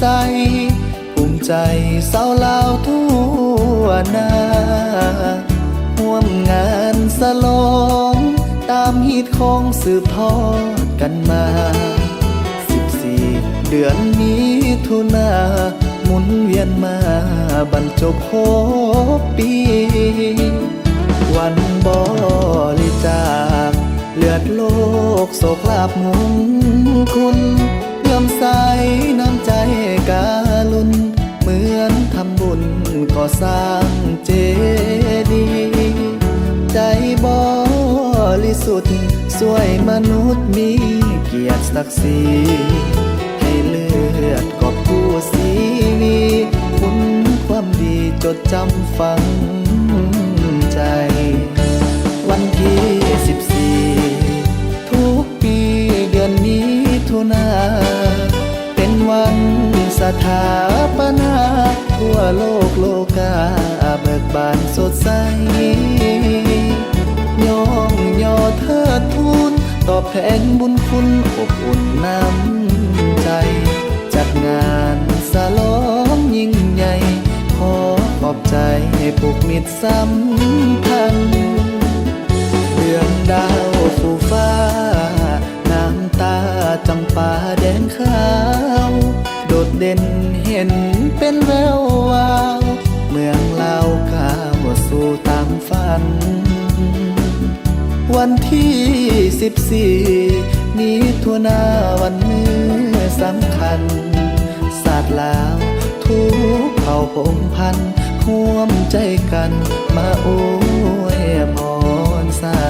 ใสภูมิใจสาวลาวทั่วหน้าร่วมงานสลองตามฮีตของสืบทอดกันมา14 เดือนมิถุนาหมุนเวียนมาบรรจบ6 ปีวันบริจาคเลือดโลกโศกลาภมงคุณเลื่อมใสน้ำใจการุณเหมือนทำบุญก่อสร้างเจดีย์ใจบริสุทธิ์สวยมนุษย์มีเกียรติศักดิ์ศรีให้เลือดกอบกู้สีวีคุณความดีจดจำฝังใจวันที่14ทุกปีเดือนมิถุนาเป็นวันสถาปนาทั่วโลกโลกาเบิกบานสดใสย่องย่อเทิดทูนตอบแทนบุญคุณอบอุ่นน้ำใจจัดงานสลองยิ่งใหญ่ขอขอบใจให้ผูกมิตรสัมพันธ์เดือนดาวฟูฟ้าน้ำตาจำปาแดงขาวโดดเด่นเห็นเป็นแวววาวเมืองลาวก้าวสู่ตามฝันวันที่14มิถุนาวันมื้อสำคัญศาสตร์ลาวทุกเผ่าพงพันธุ์ร่วมใจกันมาอวยพรใส่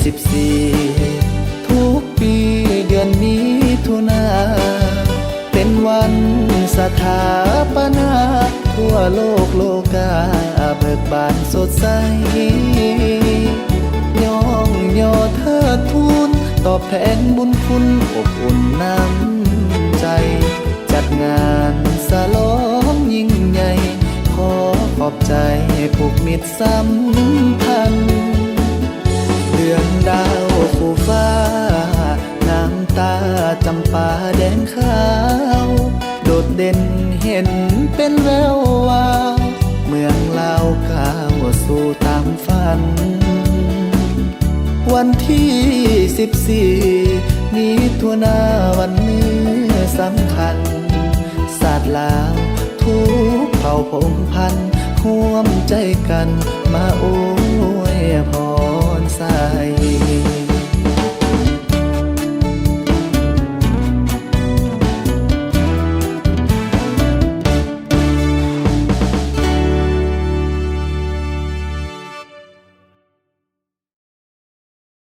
14ทุกปีเดือนมิถุนาเป็นวันสถาปนาทั่วโลกโลกาเบิกบานสดใสย่องย่อเทิดทูนตอบแทนบุญคุณอบอุ่นน้ำใจจัดงานสลองยิ่งใหญ่ขอขอบใจผูกมิตรสัมพันธ์เดือนดาวฟูฟ้าน้ำตาจำปาแดงขาวโดดเด่นเห็นเป็นแวววาวเมืองลาวก้าวสู่ตามฝันวันที่14มิถุนาวันมื้อสำคัญศาสตร์ลาวทุกเผ่าพงพันธุ์ร่วมใจกันมาอวยพรใส่